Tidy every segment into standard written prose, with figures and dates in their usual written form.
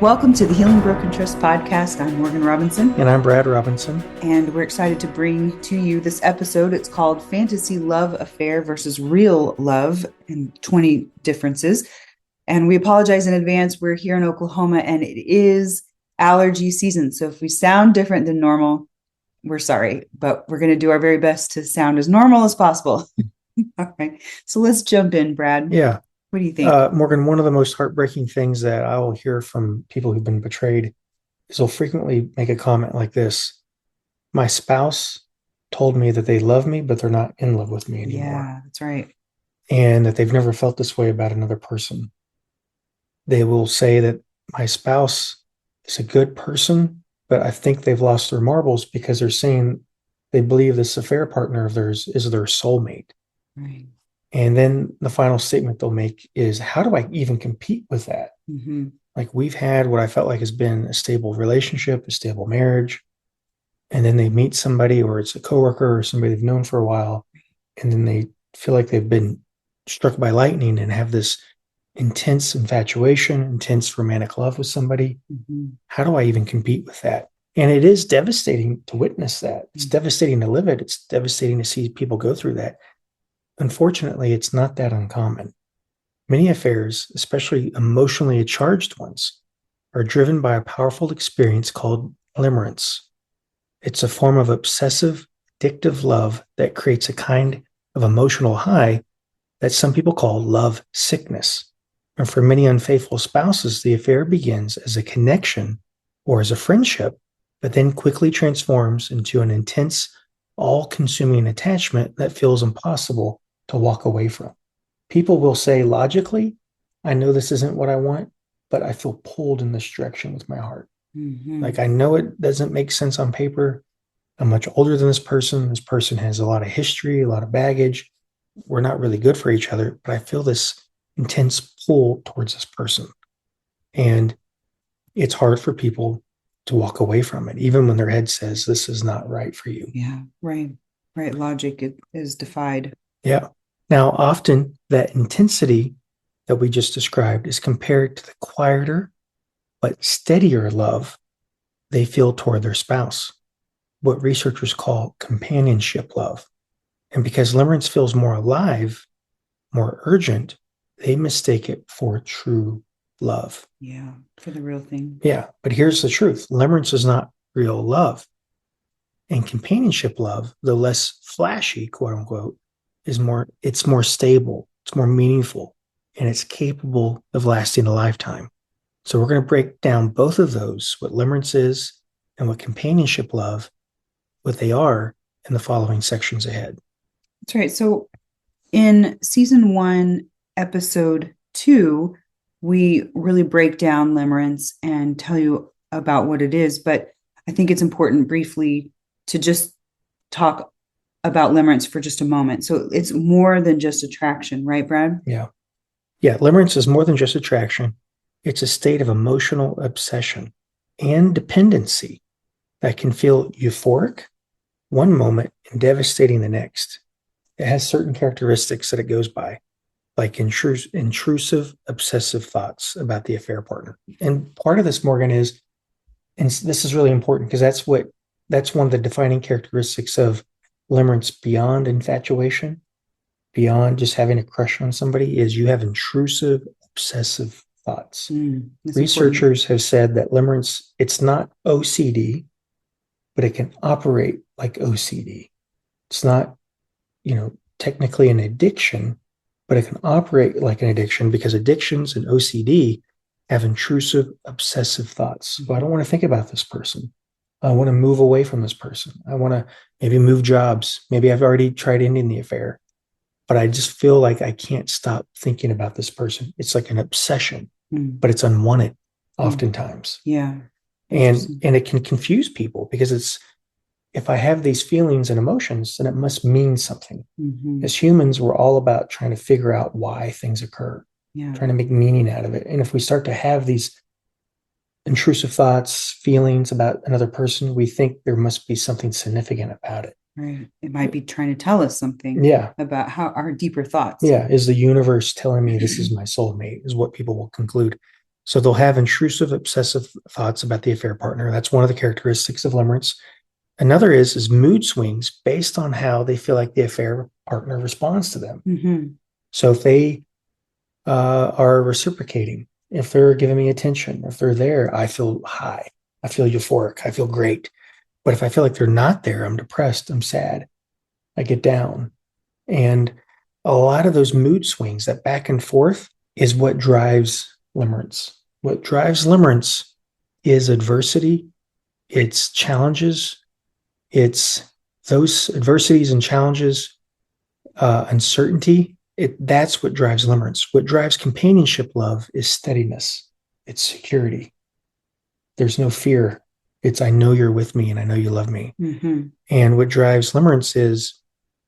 Welcome to the Healing Broken Trust podcast. I'm Morgan Robinson. And I'm Brad Robinson. And we're excited to bring to you this episode. It's called Fantasy Love Affair versus Real Love and 20 Differences. And we apologize in advance. We're here in Oklahoma and it is allergy season. So if we sound different than normal, we're sorry, but we're going to do our very best to sound as normal as possible. All right. So let's jump in, Brad. Yeah. What do you think? Morgan, one of the most heartbreaking things that I will hear from people who've been betrayed is they'll frequently make a comment like this. My spouse told me that they love me, but they're not in love with me anymore. Yeah, that's right. And that they've never felt this way about another person. They will say that my spouse is a good person, but I think they've lost their marbles because they're saying they believe this affair partner of theirs is their soulmate. Right. And then the final statement they'll make is, how do I even compete with that? Mm-hmm. Like, we've had what I felt like has been a stable relationship, a stable marriage. And then they meet somebody, or it's a coworker or somebody they've known for a while. And then they feel like they've been struck by lightning and have this intense infatuation, intense romantic love with somebody. Mm-hmm. How do I even compete with that? And it is devastating to witness that. It's devastating to live it. It's devastating to see people go through that. Unfortunately, it's not that uncommon. Many affairs, especially emotionally charged ones, are driven by a powerful experience called limerence. It's a form of obsessive, addictive love that creates a kind of emotional high that some people call love sickness. And for many unfaithful spouses, the affair begins as a connection or as a friendship, but then quickly transforms into an intense, all-consuming attachment that feels impossible to walk away from. People will say logically, I know this isn't what I want, but I feel pulled in this direction with my heart. Mm-hmm. Like, I know it doesn't make sense on paper. I'm much older than this person. This person has a lot of history, a lot of baggage. We're not really good for each other, but I feel this intense pull towards this person. And it's hard for people to walk away from it, even when their head says this is not right for you. Yeah, right. Right. Logic is defied. Yeah. Now, often that intensity that we just described is compared to the quieter but steadier love they feel toward their spouse, what researchers call companionship love. And because limerence feels more alive, more urgent, they mistake it for true love. Yeah, for the real thing. Yeah, but here's the truth. Limerence is not real love. And companionship love, though less flashy, quote unquote, it's more stable, it's more meaningful, and it's capable of lasting a lifetime. So we're going to break down both of those, what limerence is and what companionship love, what they are, in the following sections ahead. That's right. So in season 1, episode 2, we really break down limerence and tell you about what it is. But I think it's important briefly to just talk about limerence for just a moment. So it's more than just attraction, right, Brad? Yeah. Yeah. Limerence is more than just attraction. It's a state of emotional obsession and dependency that can feel euphoric one moment and devastating the next. It has certain characteristics that it goes by, like intrusive, obsessive thoughts about the affair partner. And part of this, Morgan, is, and this is really important because that's one of the defining characteristics of limerence beyond infatuation, beyond just having a crush on somebody, is you have intrusive, obsessive thoughts. Researchers have said that limerence, it's not OCD, but it can operate like OCD. It's not, technically an addiction, but it can operate like an addiction because addictions and OCD have intrusive, obsessive thoughts. So I don't want to think about this person. I want to move away from this person. I want to maybe move jobs. Maybe I've already tried ending the affair, but I just feel like I can't stop thinking about this person. It's like an obsession, but it's unwanted oftentimes. Yeah. And it can confuse people because if I have these feelings and emotions, then it must mean something. Mm-hmm. As humans, we're all about trying to figure out why things occur, trying to make meaning out of it. And if we start to have these intrusive thoughts, feelings about another person, we think there must be something significant about it. Right. It might be trying to tell us something about how our deeper thoughts. Yeah. Is the universe telling me this is my soulmate, is what people will conclude. So they'll have intrusive, obsessive thoughts about the affair partner. That's one of the characteristics of limerence. Another is mood swings based on how they feel like the affair partner responds to them. Mm-hmm. So if they are reciprocating, if they're giving me attention, if they're there, I feel high, I feel euphoric, I feel great. But if I feel like they're not there, I'm depressed, I'm sad, I get down. And a lot of those mood swings, that back and forth, is what drives limerence. What drives limerence is adversity, it's challenges, it's those adversities and challenges, uncertainty. That's what drives limerence. What drives companionship love is steadiness, it's security. There's no fear. It's I know you're with me and I know you love me. Mm-hmm. And what drives limerence is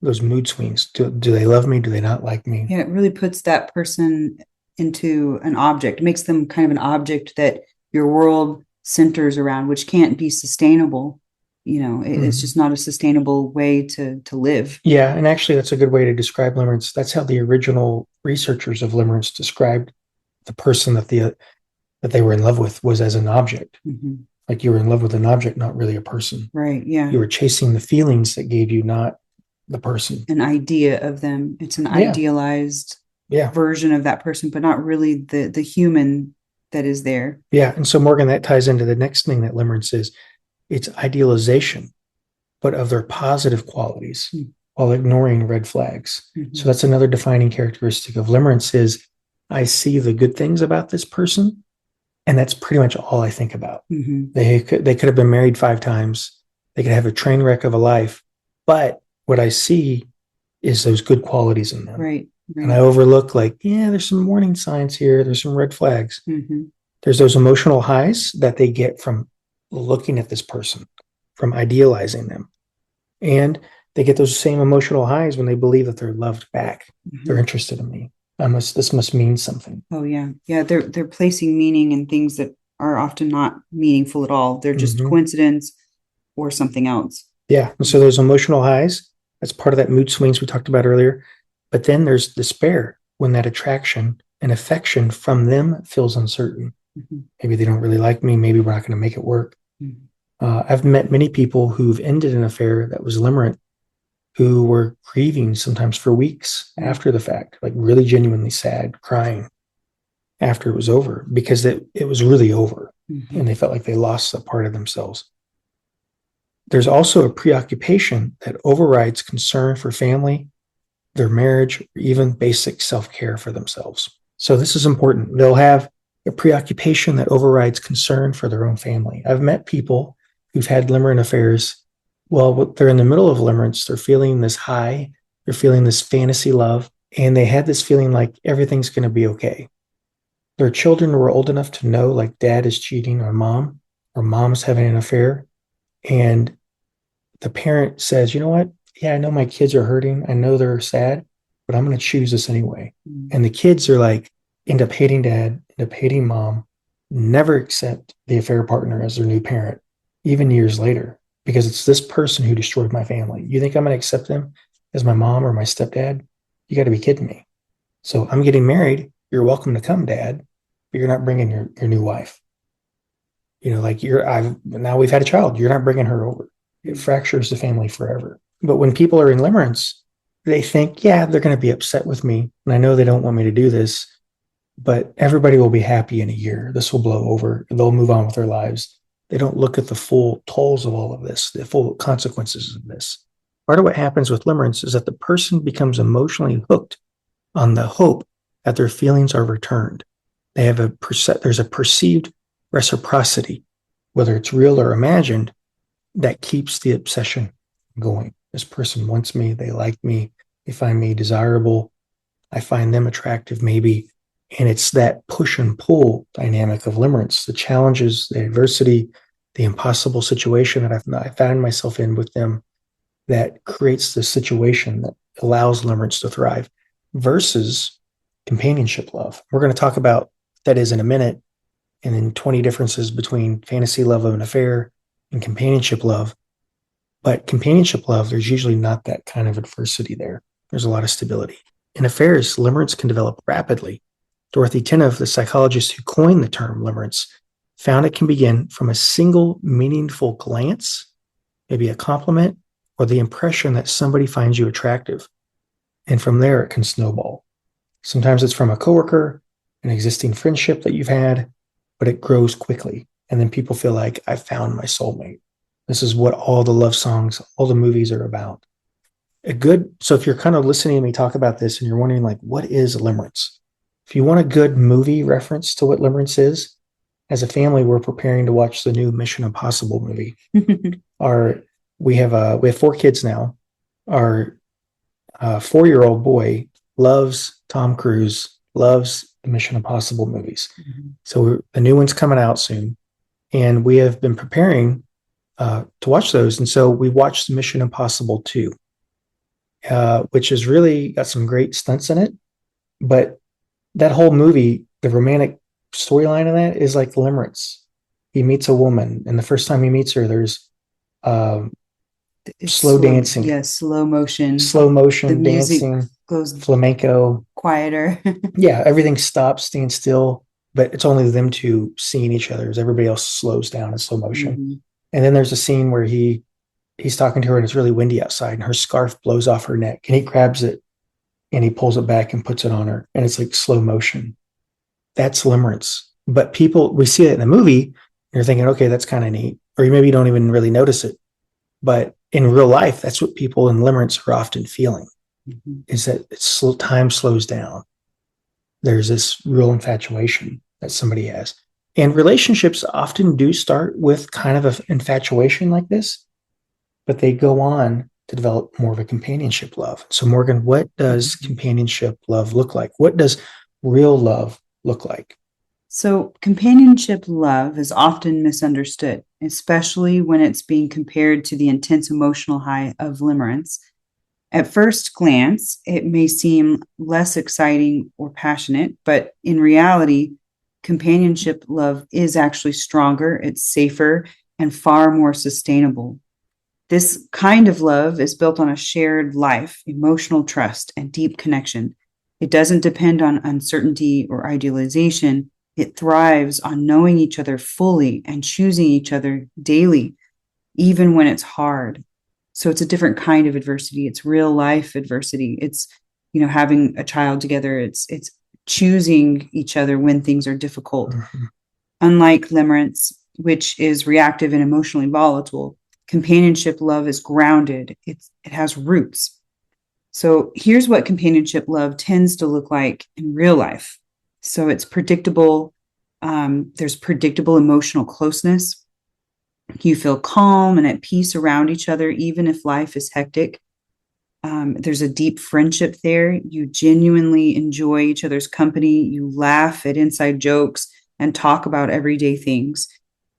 those mood swings. Do they love me? Do they not like me? Yeah, it really puts that person into an object, makes them kind of an object that your world centers around, which can't be sustainable. It's just not a sustainable way to live. Yeah, and actually that's a good way to describe limerence. That's how the original researchers of limerence described the person that they were in love with was as an object. Mm-hmm. Like you were in love with an object, not really a person. Right. Yeah. You were chasing the feelings that gave you, not the person. An idea of them. It's an idealized version of that person, but not really the human that is there. Yeah. And so, Morgan, that ties into the next thing that limerence is. It's idealization, but of their positive qualities while ignoring red flags. Mm-hmm. So that's another defining characteristic of limerence is I see the good things about this person, and that's pretty much all I think about. Mm-hmm. They could have been married 5 times. They could have a train wreck of a life, but what I see is those good qualities in them. Right. And I overlook there's some warning signs here. There's some red flags. Mm-hmm. There's those emotional highs that they get from looking at this person, from idealizing them. And they get those same emotional highs when they believe that they're loved back. Mm-hmm. They're interested in me. This must mean something. Oh yeah. Yeah. They're placing meaning in things that are often not meaningful at all. They're just coincidence or something else. Yeah. And so there's emotional highs. That's part of that mood swings we talked about earlier. But then there's despair when that attraction and affection from them feels uncertain. Mm-hmm. Maybe they don't really like me. Maybe we're not going to make it work. Mm-hmm. I've met many people who've ended an affair that was limerent, who were grieving sometimes for weeks after the fact, like really genuinely sad, crying after it was over because it was really over. Mm-hmm. And they felt like they lost a part of themselves. There's also a preoccupation that overrides concern for family, their marriage, or even basic self-care for themselves. So this is important. They'll have a preoccupation that overrides concern for their own family. I've met people who've had limerent affairs. Well, they're in the middle of limerence. They're feeling this high. They're feeling this fantasy love. And they had this feeling like everything's going to be okay. Their children were old enough to know like dad is cheating on mom or mom's having an affair. And the parent says, you know what? Yeah, I know my kids are hurting. I know they're sad, but I'm going to choose this anyway. Mm-hmm. And the kids are like, end up hating dad, end up hating mom, never accept the affair partner as their new parent, even years later, because it's this person who destroyed my family. You think I'm going to accept them as my mom or my stepdad? You got to be kidding me. So I'm getting married. You're welcome to come, dad, but you're not bringing your new wife. Now we've had a child. You're not bringing her over. It fractures the family forever. But when people are in limerence, they think, yeah, they're going to be upset with me. And I know they don't want me to do this, but everybody will be happy in a year. This will blow over. They'll move on with their lives. They don't look at the full tolls of all of this, the full consequences of this. Part of what happens with limerence is that the person becomes emotionally hooked on the hope that their feelings are returned. They have there's a perceived reciprocity, whether it's real or imagined, that keeps the obsession going. This person wants me. They like me. They find me desirable. I find them attractive, maybe. And it's that push and pull dynamic of limerence, the challenges, the adversity, the impossible situation that I found myself in with them that creates the situation that allows limerence to thrive versus companionship love. We're going to talk about what that is in a minute, and then 20 differences between fantasy love of an affair and companionship love. But companionship love, there's usually not that kind of adversity there. There's a lot of stability. In affairs, limerence can develop rapidly. Dorothy Tinoff, the psychologist who coined the term limerence, found it can begin from a single meaningful glance, maybe a compliment, or the impression that somebody finds you attractive. And from there, it can snowball. Sometimes it's from a coworker, an existing friendship that you've had, but it grows quickly. And then people feel like, I found my soulmate. This is what all the love songs, all the movies are about. So if you're kind of listening to me talk about this and you're wondering, like, what is limerence? If you want a good movie reference to what limerence is, as a family, we're preparing to watch the new Mission Impossible movie. We have 4 kids now. Our 4-year-old boy loves Tom Cruise, loves the Mission Impossible movies. Mm-hmm. So the new one's coming out soon, and we have been preparing to watch those. And so we watched Mission Impossible 2, which has really got some great stunts in it. But that whole movie, the romantic storyline of that is like limerence. He meets a woman, and the first time he meets her, there's slow dancing. Yes, slow motion. The dancing, goes flamenco. Quieter. Yeah, everything stops, stands still, but it's only them two seeing each other as everybody else slows down in slow motion. Mm-hmm. And then there's a scene where he's talking to her and it's really windy outside and her scarf blows off her neck and he grabs it and he pulls it back and puts it on her. And it's like slow motion. That's limerence. But we see it in the movie and you're thinking, okay, that's kind of neat. Or maybe you don't even really notice it. But in real life, that's what people in limerence are often feeling, mm-hmm. is that time slows down. There's this real infatuation that somebody has. And relationships often do start with kind of an infatuation like this, but they go on to develop more of a companionship love. So Morgan, what does companionship love look like? What does real love look like? So companionship love is often misunderstood, especially when it's being compared to the intense emotional high of limerence. At first glance, it may seem less exciting or passionate, but in reality, companionship love is actually stronger, it's safer, and far more sustainable. This kind of love is built on a shared life, emotional trust, and deep connection. It doesn't depend on uncertainty or idealization. It thrives on knowing each other fully and choosing each other daily, even when it's hard. So it's a different kind of adversity. It's real life adversity. It's, having a child together. It's choosing each other when things are difficult. Mm-hmm. Unlike limerence, which is reactive and emotionally volatile, companionship love is grounded. It has roots. So here's what companionship love tends to look like in real life. So it's predictable. There's predictable emotional closeness. You feel calm and at peace around each other, even if life is hectic. There's a deep friendship there. You genuinely enjoy each other's company. You laugh at inside jokes and talk about everyday things.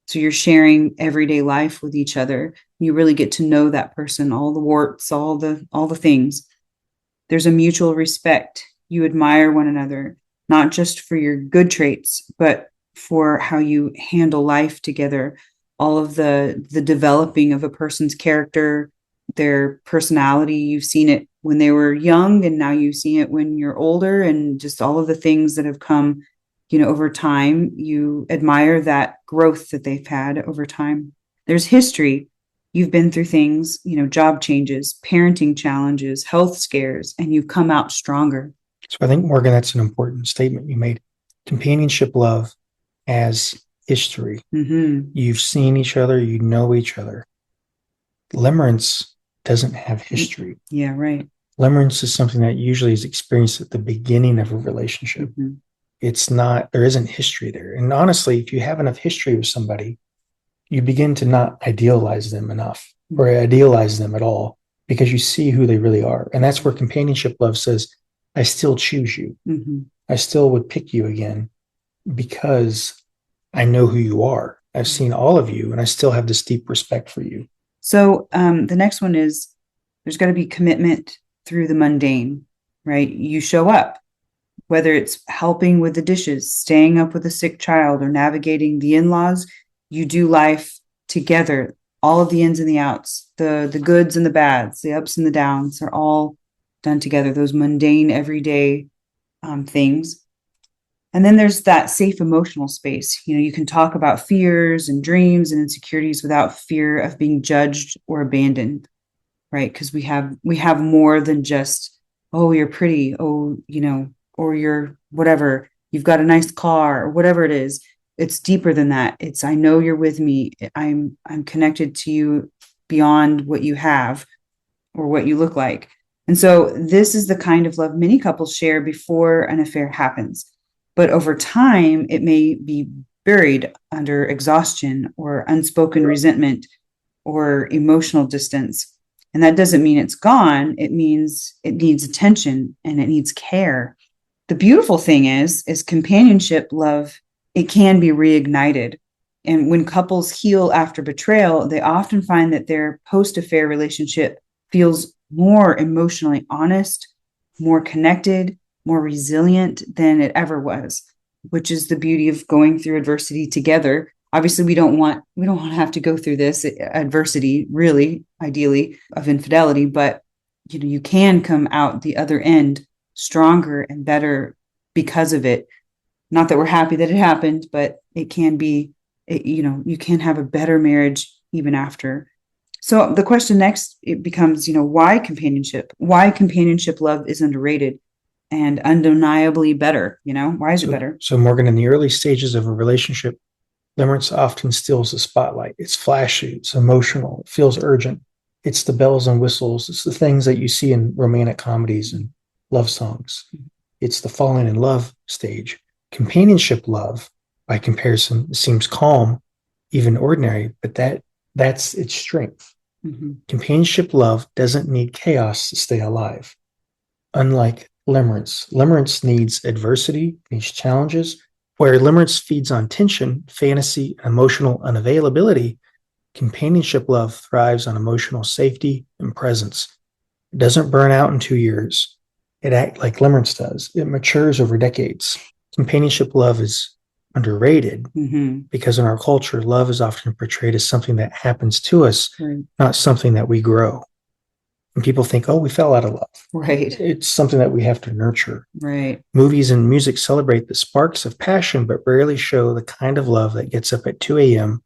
So you're sharing everyday life with each other. You really get to know that person, all the warts, all the things. There's a mutual respect. You admire one another, not just for your good traits, but for how you handle life together. All of the developing of a person's character, their personality. You've seen it when they were young, and now you see it when you're older, and just all of the things that have come, over time. You admire that growth that they've had over time. There's history. You've been through things, job changes, parenting challenges, health scares, and you've come out stronger. So I think, Morgan, that's an important statement you made. Companionship love as history. Mm-hmm. You've seen each other, you know each other. Limerence doesn't have history. Yeah, right. Limerence is something that usually is experienced at the beginning of a relationship. Mm-hmm. There isn't history there. And honestly, if you have enough history with somebody, you begin to not idealize them enough or idealize them at all because you see who they really are. And that's where companionship love says, I still choose you. Mm-hmm. I still would pick you again because I know who you are. I've seen all of you and I still have this deep respect for you. So the next one is there's got to be commitment through the mundane, right? You show up, whether it's helping with the dishes, staying up with a sick child, or navigating the in-laws. You do life together, all of the ins and the outs, the goods and the bads, the ups and the downs are all done together. Those mundane, everyday things. And then there's that safe emotional space. You can talk about fears and dreams and insecurities without fear of being judged or abandoned, right? Because we have more than just, oh, you're pretty, oh, or you're whatever, you've got a nice car, or whatever it is. It's deeper than that. It's, I know you're with me. I'm connected to you beyond what you have or what you look like. And so this is the kind of love many couples share before an affair happens. But over time, it may be buried under exhaustion or unspoken resentment or emotional distance. And that doesn't mean it's gone. It means it needs attention and it needs care. The beautiful thing is companionship love, it can be reignited. And when couples heal after betrayal, they often find that their post-affair relationship feels more emotionally honest, more connected, more resilient than it ever was, which is the beauty of going through adversity together. Obviously, we don't want to have to go through this adversity, really, ideally, of infidelity, but you can come out the other end stronger and better because of it. Not that we're happy that it happened, but it can be, you can have a better marriage even after. So the question next, it becomes, why companionship? Why companionship love is underrated and undeniably better? Why is it better? So Morgan, in the early stages of a relationship, limerence often steals the spotlight. It's flashy, it's emotional, it feels urgent. It's the bells and whistles. It's the things that you see in romantic comedies and love songs. It's the falling in love stage. Companionship love, by comparison, seems calm, even ordinary, but that's its strength. Mm-hmm. Companionship love doesn't need chaos to stay alive. Unlike limerence needs adversity, needs challenges. Where limerence feeds on tension, fantasy, and emotional unavailability, companionship love thrives on emotional safety and presence. It doesn't burn out in 2 years. It acts like limerence does. It matures over decades. Companionship love is underrated because in our culture, love is often portrayed as something that happens to us, not something that we grow. And people think, oh, we fell out of love. Right. It's something that we have to nurture. Right. Movies and music celebrate the sparks of passion, but rarely show the kind of love that gets up at 2 a.m.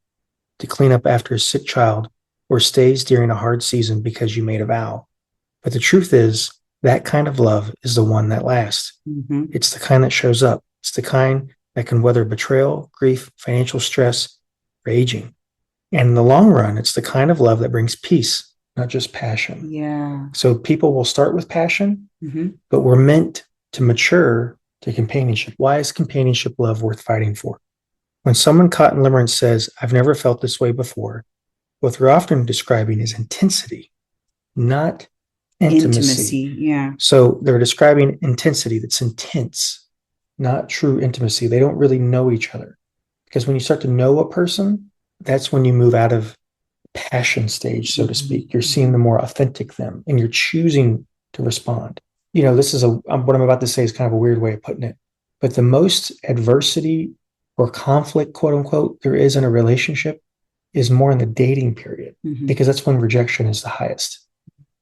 to clean up after a sick child or stays during a hard season because you made a vow. But the truth is, that kind of love is the one that lasts. Mm-hmm. It's the kind that shows up. It's the kind that can weather betrayal, grief, financial stress, or aging. And in the long run, it's the kind of love that brings peace, not just passion. Yeah. So people will start with passion, but we're meant to mature to companionship. Why is companionship love worth fighting for? When someone caught in limerence says, I've never felt this way before, what they're often describing is intensity, not intimacy. Yeah. So they're describing intensity that's intense, not true intimacy. They don't really know each other. Because when you start to know a person, that's when you move out of passion stage, so to speak. You're seeing the more authentic them and you're choosing to respond. This is what I'm about to say is kind of a weird way of putting it, but the most adversity or conflict, quote unquote, there is in a relationship is more in the dating period, because that's when rejection is the highest.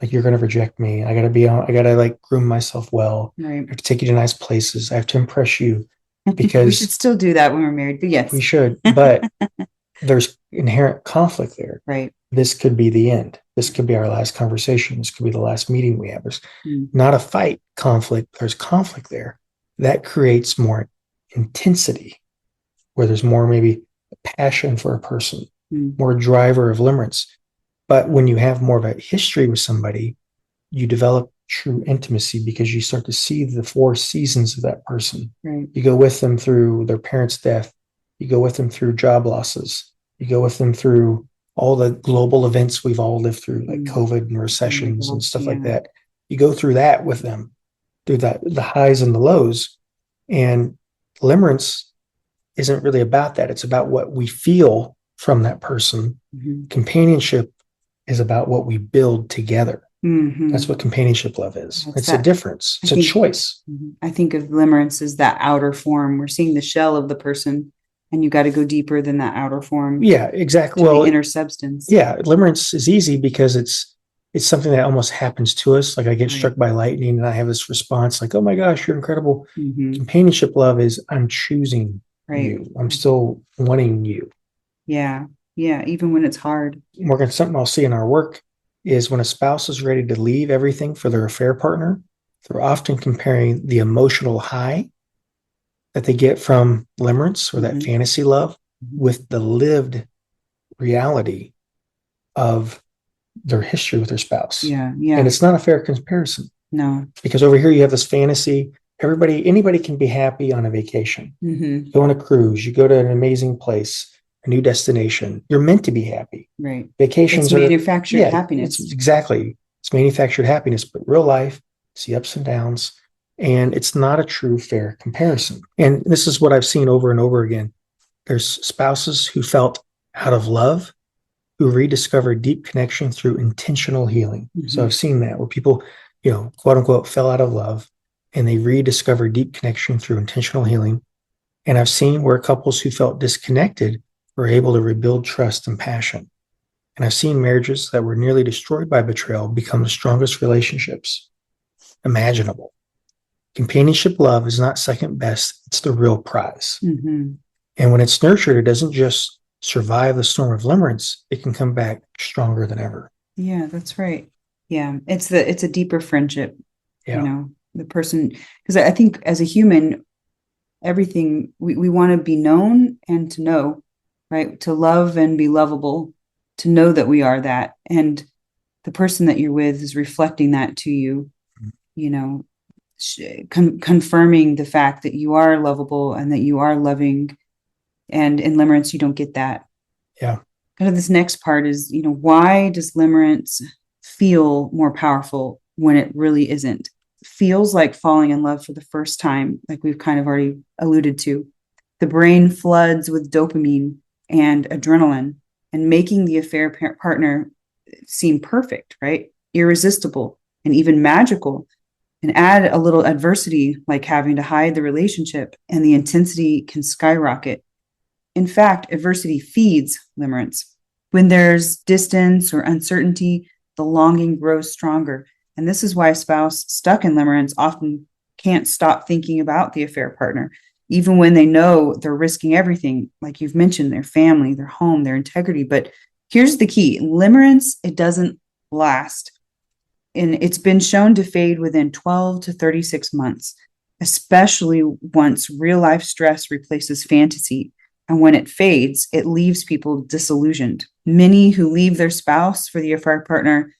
Like, you're going to reject me. I got to like groom myself well. Right. I have to take you to nice places. I have to impress you, because we should still do that when we're married, but yes, we should, but there's inherent conflict there. Right. This could be the end. This could be our last conversation. This could be the last meeting we have. There's not a fight, conflict. There's conflict there. That creates more intensity, where there's more maybe passion for a person, more driver of limerence. But when you have more of a history with somebody, you develop true intimacy because you start to see the 4 seasons of that person. Right. You go with them through their parents' death. You go with them through job losses. You go with them through all the global events we've all lived through, like COVID and recessions and stuff like that. You go through that with them, through the highs and the lows. And limerence isn't really about that. It's about what we feel from that person. Companionship is about what we build together. That's what companionship love is. It's a difference. It's a choice. I think of limerence as that outer form. We're seeing the shell of the person, and you got to go deeper than that outer form. Yeah, exactly. Well, the inner substance. Yeah, limerence is easy because it's it's something that almost happens to us. Like I get Right. struck by lightning and I have this response like, oh my gosh, you're incredible. Mm-hmm. Companionship love is I'm choosing Right. you. I'm still wanting you. Yeah. Yeah. Even when it's hard. Morgan, something I'll see in our work is when a spouse is ready to leave everything for their affair partner, they're often comparing the emotional high that they get from limerence or that Mm-hmm. fantasy love with the lived reality of their history with their spouse. Yeah. Yeah. And it's not a fair comparison No. because over here you have this fantasy. Anybody can be happy on a vacation. Mm-hmm. Go on a cruise, you go to an amazing place, a new destination. You're meant to be happy. Right. Vacations It's are manufactured happiness. It's manufactured happiness, but real life, it's the ups and downs, and it's not a true fair comparison. And this is what I've seen over and over again. There's spouses who felt out of love who rediscovered deep connection through intentional healing. Mm-hmm. So I've seen that where people, quote unquote, fell out of love and they rediscovered deep connection through intentional healing. And I've seen where couples who felt disconnected were able to rebuild trust and passion. And I've seen marriages that were nearly destroyed by betrayal become the strongest relationships imaginable. Companionship love is not second best, it's the real prize. Mm-hmm. And when it's nurtured, it doesn't just survive the storm of limerence, it can come back stronger than ever. Yeah, that's right. Yeah, it's a deeper friendship. Yeah. The person, because I think as a human, everything we want to be known and to know, right? To love and be lovable, to know that we are that. And the person that you're with is reflecting that to you, confirming the fact that you are lovable and that you are loving. And in limerence, you don't get that. Yeah. Kind of this next part is, why does limerence feel more powerful when it really isn't? Feels like falling in love for the first time, like we've kind of already alluded to. The brain floods with dopamine and adrenaline and making the affair partner seem perfect, right? Irresistible and even magical. And add a little adversity, like having to hide the relationship, and the intensity can skyrocket. In fact, adversity feeds limerence. When there's distance or uncertainty, the longing grows stronger. And this is why a spouse stuck in limerence often can't stop thinking about the affair partner, even when they know they're risking everything, like you've mentioned, their family, their home, their integrity. But here's the key: limerence, it doesn't last. And it's been shown to fade within 12 to 36 months, especially once real life stress replaces fantasy. And when it fades, it leaves people disillusioned. Many who leave their spouse for the affair partner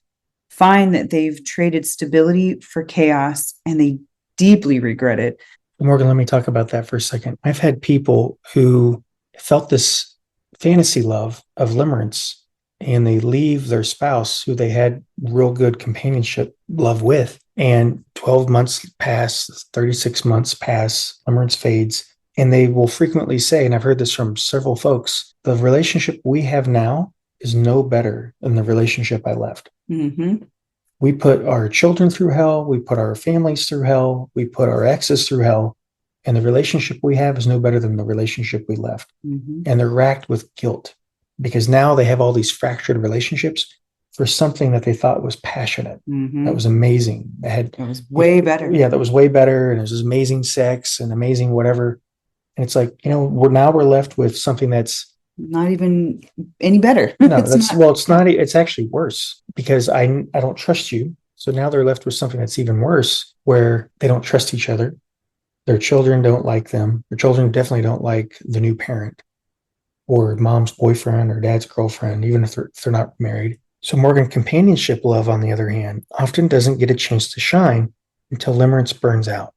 find that they've traded stability for chaos, and they deeply regret it. Morgan, let me talk about that for a second. I've had people who felt this fantasy love of limerence, and they leave their spouse who they had real good companionship love with. And 12 months pass, 36 months pass, limerence fades. And they will frequently say, and I've heard this from several folks, the relationship we have now is no better than the relationship I left. Mm-hmm. We put our children through hell. We put our families through hell. We put our exes through hell. And the relationship we have is no better than the relationship we left. Mm-hmm. And they're racked with guilt because now they have all these fractured relationships for something that they thought was passionate. Mm-hmm. That was amazing. It was way better. Yeah, that was way better. And it was amazing sex and amazing whatever. And it's like, we're left with something that's not even any better. No, it's actually worse because I don't trust you. So now they're left with something that's even worse where they don't trust each other. Their children don't like them. Their children definitely don't like the new parent or mom's boyfriend or dad's girlfriend, even if they're not married. So Morgan, companionship love, on the other hand, often doesn't get a chance to shine until limerence burns out.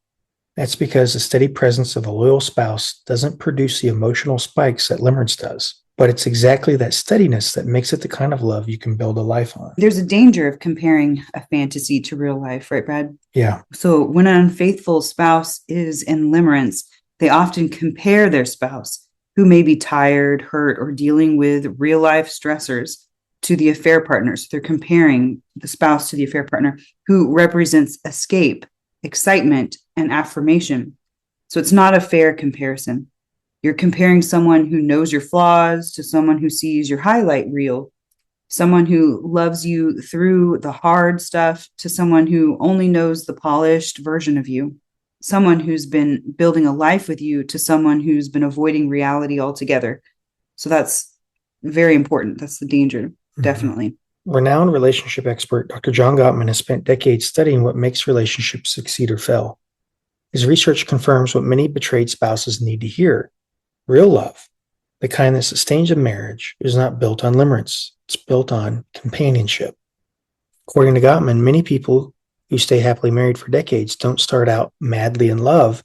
That's because the steady presence of a loyal spouse doesn't produce the emotional spikes that limerence does. But it's exactly that steadiness that makes it the kind of love you can build a life on. There's a danger of comparing a fantasy to real life, right, Brad? Yeah. So when an unfaithful spouse is in limerence, they often compare their spouse, who may be tired, hurt, or dealing with real life stressors, to the affair partner. So they're comparing the spouse to the affair partner, who represents escape, excitement, and affirmation. So it's not a fair comparison. You're comparing someone who knows your flaws to someone who sees your highlight reel. someone who loves you through the hard stuff to someone who only knows the polished version of you, someone who's been building a life with you to someone who's been avoiding reality altogether. So that's very important. That's the danger, definitely. Renowned relationship expert Dr. John Gottman has spent decades studying what makes relationships succeed or fail. His research confirms what many betrayed spouses need to hear. Real love, the kind that sustains a marriage, is not built on limerence. It's built on companionship. According to Gottman, many people who stay happily married for decades don't start out madly in love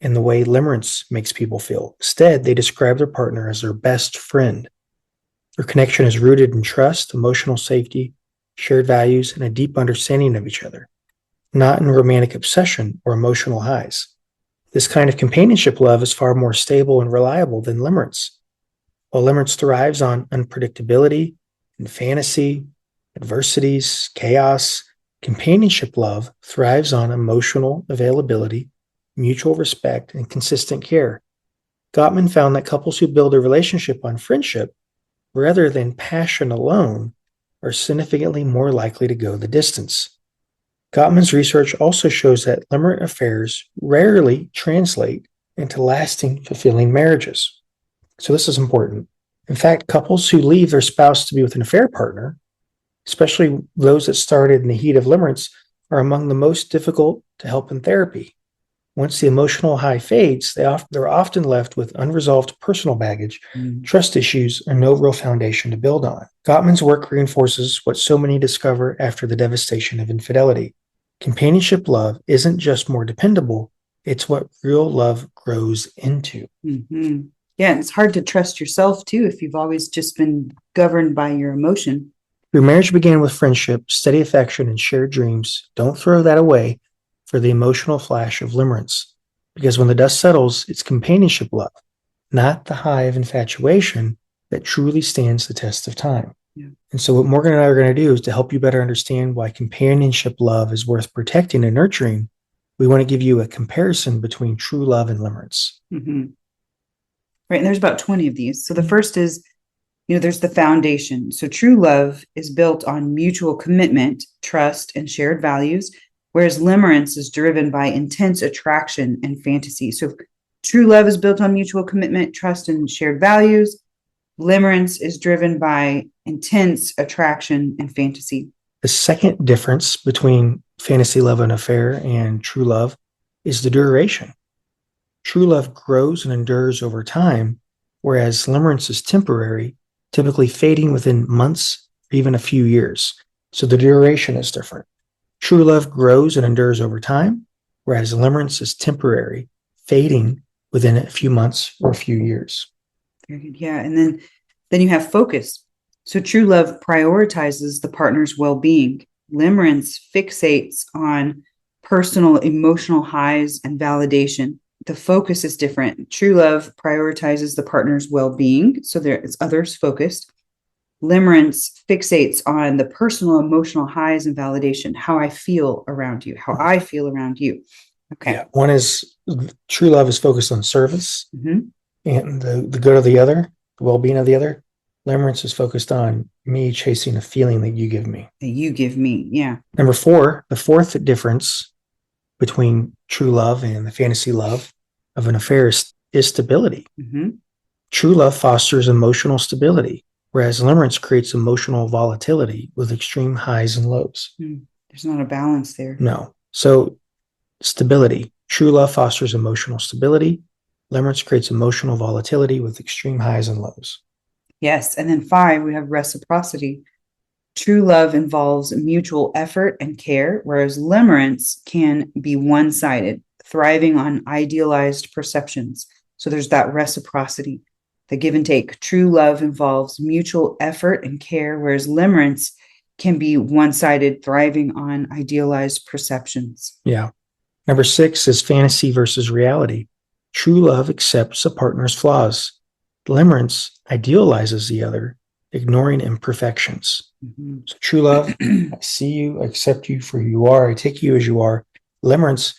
in the way limerence makes people feel. Instead, they describe their partner as their best friend. Their connection is rooted in trust, emotional safety, shared values, and a deep understanding of each other, not in romantic obsession or emotional highs. This kind of companionship love is far more stable and reliable than limerence. While limerence thrives on unpredictability and fantasy, adversities, chaos, companionship love thrives on emotional availability, mutual respect, and consistent care. Gottman found that couples who build a relationship on friendship rather than passion alone are significantly more likely to go the distance. Gottman's research also shows that limerent affairs rarely translate into lasting, fulfilling marriages. So this is important. In fact, couples who leave their spouse to be with an affair partner, especially those that started in the heat of limerence, are among the most difficult to help in therapy. Once the emotional high fades, they're often left with unresolved personal baggage, trust issues, and no real foundation to build on. Gottman's work reinforces what so many discover after the devastation of infidelity. Companionship love isn't just more dependable, it's what real love grows into. Mm-hmm. Yeah, and it's hard to trust yourself too if you've always just been governed by your emotion. Your marriage began with friendship, steady affection, and shared dreams. Don't throw that away for the emotional flash of limerence, because when the dust settles, it's companionship love, not the high of infatuation, that truly stands the test of time. Yeah. And so what Morgan and I are going to do is to help you better understand why companionship love is worth protecting and nurturing. We want to give you a comparison between true love and limerence. Mm-hmm. Right. And there's about 20 of these. So the first is, there's the foundation. So true love is built on mutual commitment, trust, and shared values, whereas limerence is driven by intense attraction and fantasy. So true love is built on mutual commitment, trust, and shared values. Limerence is driven by intense attraction and fantasy. The second difference between fantasy love and affair and true love is the duration. True love grows and endures over time, whereas limerence is temporary, typically fading within months or even a few years. So the duration is different. True love grows and endures over time, whereas limerence is temporary, fading within a few months or a few years. Very good. Yeah. And then you have focus. So true love prioritizes the partner's well-being. Limerence fixates on personal emotional highs and validation. The focus is different. True love prioritizes the partner's well-being. So there is others focused. Limerence fixates on the personal emotional highs and validation, how I feel around you, how I feel around you. Okay. Yeah. One is true love is focused on service and the good of the other, the well-being of the other. Limerence is focused on me chasing a feeling that you give me. That you give me. Yeah. Number 4, the fourth difference between true love and the fantasy love of an affair is stability. True love fosters emotional stability, whereas limerence creates emotional volatility with extreme highs and lows. There's not a balance there. No. So stability. True love fosters emotional stability. Limerence creates emotional volatility with extreme highs and lows. Yes. And then 5, we have reciprocity. True love involves mutual effort and care, whereas limerence can be one-sided, thriving on idealized perceptions. So there's that reciprocity, the give and take. True love involves mutual effort and care, whereas limerence can be one-sided, thriving on idealized perceptions. Yeah. Number 6 is fantasy versus reality. True love accepts a partner's flaws. Limerence idealizes the other, ignoring imperfections. So true love, I see you, I accept you for who you are, I take you as you are. Limerence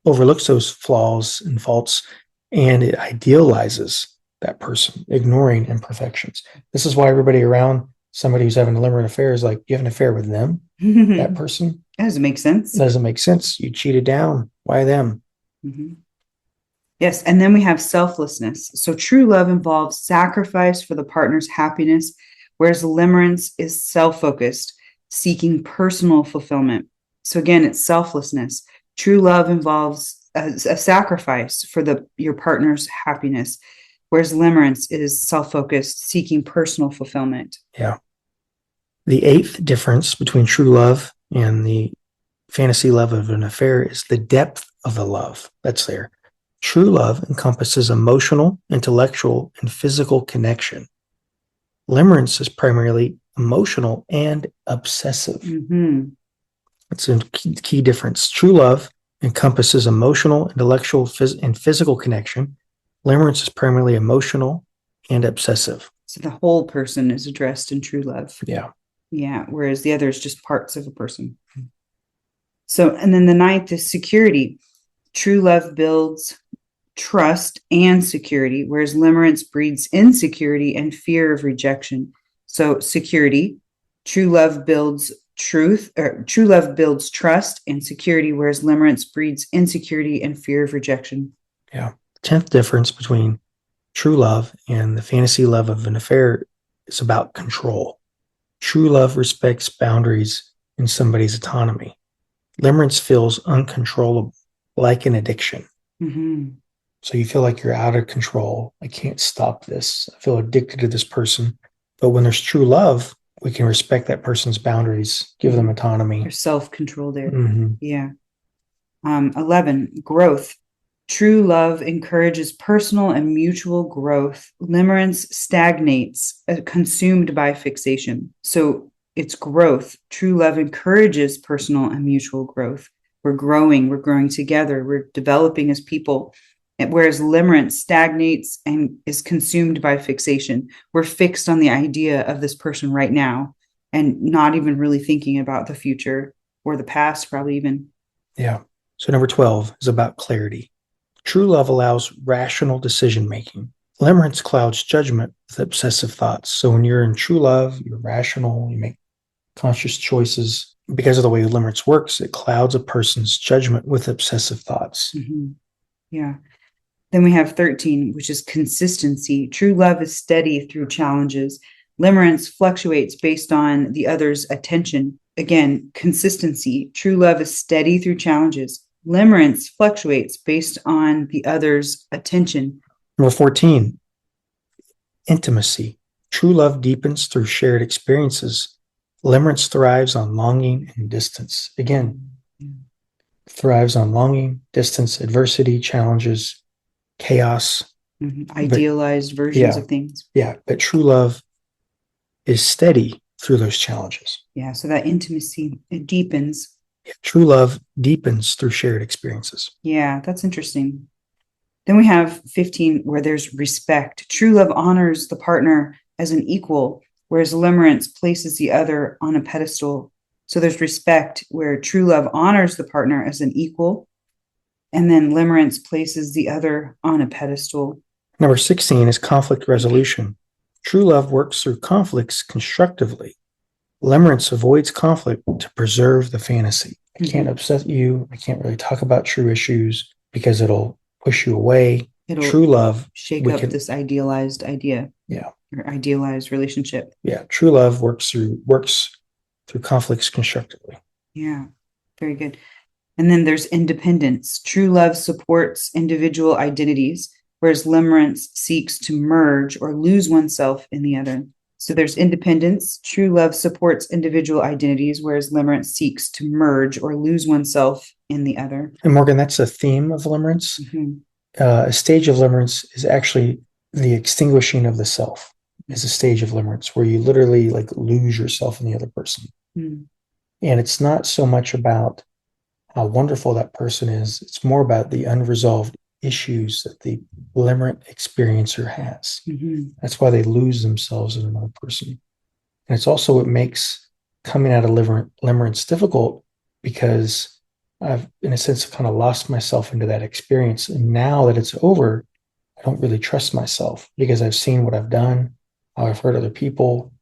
overlooks those flaws and faults, and it idealizes that person, ignoring imperfections. This is why everybody around Somebody who's having a limerent affair is like, you have an affair with them, that That person. doesn't make sense. It doesn't make sense. You cheated down. Why them? Mhm. Yes. And then we have selflessness. So true love involves sacrifice for the partner's happiness, whereas limerence is self focused, seeking personal fulfillment. So again, it's selflessness. True love involves a sacrifice for your partner's happiness, whereas limerence is self focused, seeking personal fulfillment. Yeah. The eighth difference between true love and the fantasy love of an affair is the depth of the love that's there. True love encompasses emotional, intellectual, and physical connection. Limerence is primarily emotional and obsessive. Mm-hmm. It's a key difference. True love encompasses emotional, intellectual, and physical connection. Limerence is primarily emotional and obsessive. So the whole person is addressed in true love. Yeah. Yeah. Whereas the other is just parts of a person. So, and then the ninth is security. True love builds trust and security, whereas limerence breeds insecurity and fear of rejection. So, security, true love builds true love builds trust and security, whereas limerence breeds insecurity and fear of rejection. Yeah. 10th difference between true love and the fantasy love of an affair is about control. True love respects boundaries in somebody's autonomy. Limerence feels uncontrollable, like an addiction. Mm-hmm. So you feel like you're out of control. I can't stop this. I feel addicted to this person. But when there's true love, we can respect that person's boundaries, give them autonomy. There's self-control there. Mm-hmm. Yeah. 11, growth. True love encourages personal and mutual growth. Limerence stagnates, consumed by fixation. So it's growth. True love encourages personal and mutual growth. We're growing together, we're developing as people. Whereas limerence stagnates and is consumed by fixation. We're fixed on the idea of this person right now and not even really thinking about the future or the past, probably even. Yeah. So number 12 is about clarity. True love allows rational decision making. Limerence clouds judgment with obsessive thoughts. So when you're in true love, you're rational, you make conscious choices. Because of the way limerence works, it clouds a person's judgment with obsessive thoughts. Mm-hmm. Yeah. Then we have 13, which is consistency. True love is steady through challenges. Limerence fluctuates based on the other's attention. Again, consistency. True love is steady through challenges. Limerence fluctuates based on the other's attention. Number 14, intimacy. True love deepens through shared experiences. Limerence thrives on longing and distance. Again, thrives on longing, distance, adversity, challenges, chaos. Mm-hmm. Idealized versions of things. Yeah, but true love is steady through those challenges. Yeah, so that intimacy, it deepens. Yeah, true love deepens through shared experiences. Yeah, that's interesting. Then we have 15, where there's respect. True love honors the partner as an equal, whereas limerence places the other on a pedestal. So there's respect, where true love honors the partner as an equal, and then limerence places the other on a pedestal. Number 16 is conflict resolution. True love works through conflicts constructively. Limerence avoids conflict to preserve the fantasy. I can't upset you. I can't really talk about true issues because it'll push you away. It'll true love shake up this idealized idea. Yeah. Or idealized relationship. Yeah. True love works through conflicts constructively. Yeah. Very good. And then there's independence. True love supports individual identities, whereas limerence seeks to merge or lose oneself in the other. So there's independence. True love supports individual identities, whereas limerence seeks to merge or lose oneself in the other. And Morgan, that's a theme of limerence. Mm-hmm. A stage of limerence is actually the extinguishing of the self. Is a stage of limerence where you literally like lose yourself in the other person. Mm. And it's not so much about how wonderful that person is. It's more about the unresolved issues that the limerent experiencer has. Mm-hmm. That's why they lose themselves in another person. And it's also what makes coming out of limerence difficult, because I've, in a sense, kind of lost myself into that experience. And now that it's over, I don't really trust myself because I've seen what I've done, how I've hurt other people.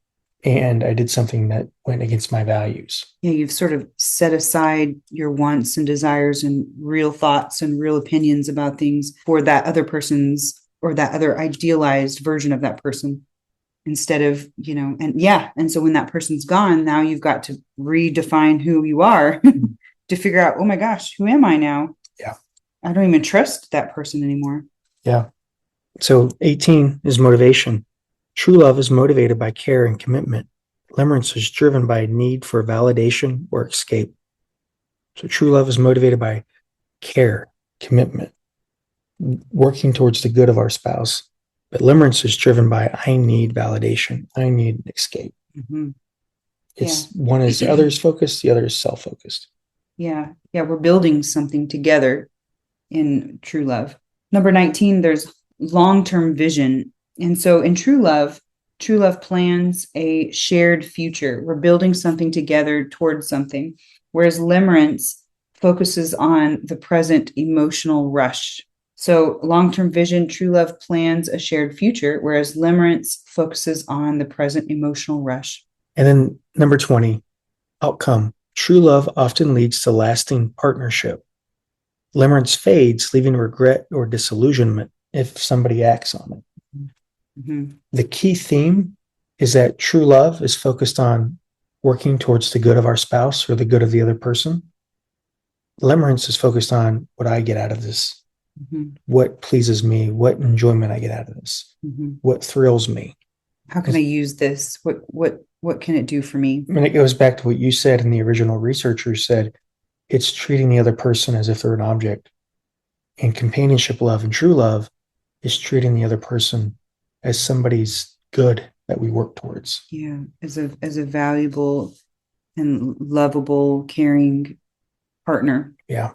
and I did something that went against my values. Yeah, you've sort of set aside your wants and desires and real thoughts and real opinions about things for that other person's or that other idealized version of that person instead of, and so when that person's gone, now you've got to redefine who you are to figure out, oh my gosh, who am I now? Yeah. I don't even trust that person anymore. Yeah. So 18 is motivation. True love is motivated by care and commitment. Limerence is driven by a need for validation or escape. So true love is motivated by care, commitment, working towards the good of our spouse. But limerence is driven by I need validation. I need escape. Mm-hmm. One is others focused, the other is self-focused. Yeah. We're building something together in true love. Number 19, there's long-term vision. And so in true love plans a shared future. We're building something together towards something. Whereas limerence focuses on the present emotional rush. So long-term vision, true love plans a shared future, whereas limerence focuses on the present emotional rush. And then number 20, outcome. True love often leads to lasting partnership. Limerence fades, leaving regret or disillusionment if somebody acts on it. Mm-hmm. The key theme is that true love is focused on working towards the good of our spouse or the good of the other person. Limerence is focused on what I get out of this, what pleases me, what enjoyment I get out of this, what thrills me. How can I use this? What can it do for me? I mean, it goes back to what you said, and the original researchers said, it's treating the other person as if they're an object. And companionship love and true love is treating the other person as somebody's good that we work towards. Yeah, as a valuable and lovable, caring partner. Yeah.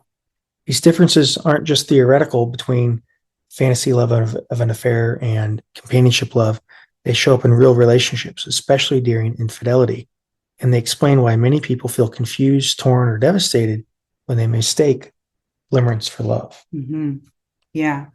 These differences aren't just theoretical between fantasy love of an affair and companionship love. They show up in real relationships, especially during infidelity. And they explain why many people feel confused, torn, or devastated when they mistake limerence for love. Mm-hmm. Yeah,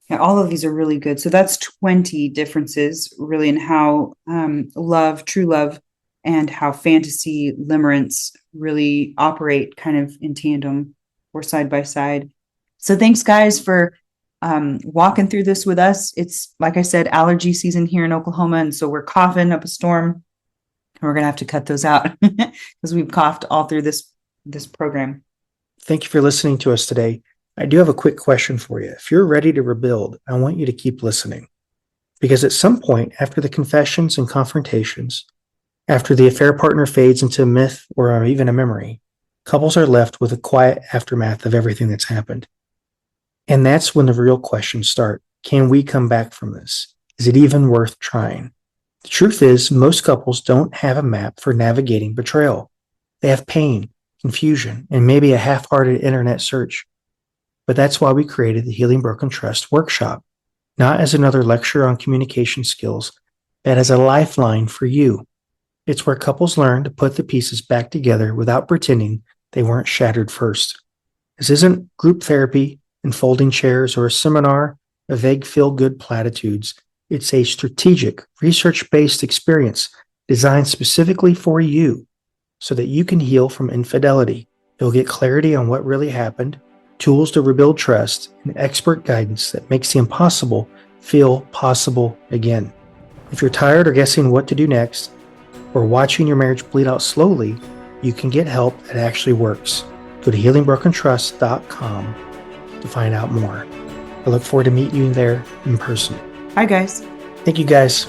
all of these are really good. So that's 20 differences really in how love, true love, and how fantasy, limerence really operate kind of in tandem or side by side. So thanks, guys, for walking through this with us. It's, like I said, allergy season here in Oklahoma, and so we're coughing up a storm. We're going to have to cut those out because we've coughed all through this program. Thank you for listening to us today. I do have a quick question for you. If you're ready to rebuild, I want you to keep listening. Because at some point, after the confessions and confrontations, after the affair partner fades into a myth or even a memory, couples are left with a quiet aftermath of everything that's happened. And that's when the real questions start. Can we come back from this? Is it even worth trying? The truth is, most couples don't have a map for navigating betrayal. They have pain, confusion, and maybe a half-hearted internet search. But that's why we created the Healing Broken Trust workshop, not as another lecture on communication skills, but as a lifeline for you. It's where couples learn to put the pieces back together without pretending they weren't shattered first. This isn't group therapy and folding chairs or a seminar of vague feel-good platitudes. It's a strategic, research-based experience designed specifically for you so that you can heal from infidelity. You'll get clarity on what really happened, tools to rebuild trust, and expert guidance that makes the impossible feel possible again. If you're tired or guessing what to do next, or watching your marriage bleed out slowly, you can get help that actually works. Go to healingbrokentrust.com to find out more. I look forward to meeting you there in person. Hi, guys. Thank you, guys.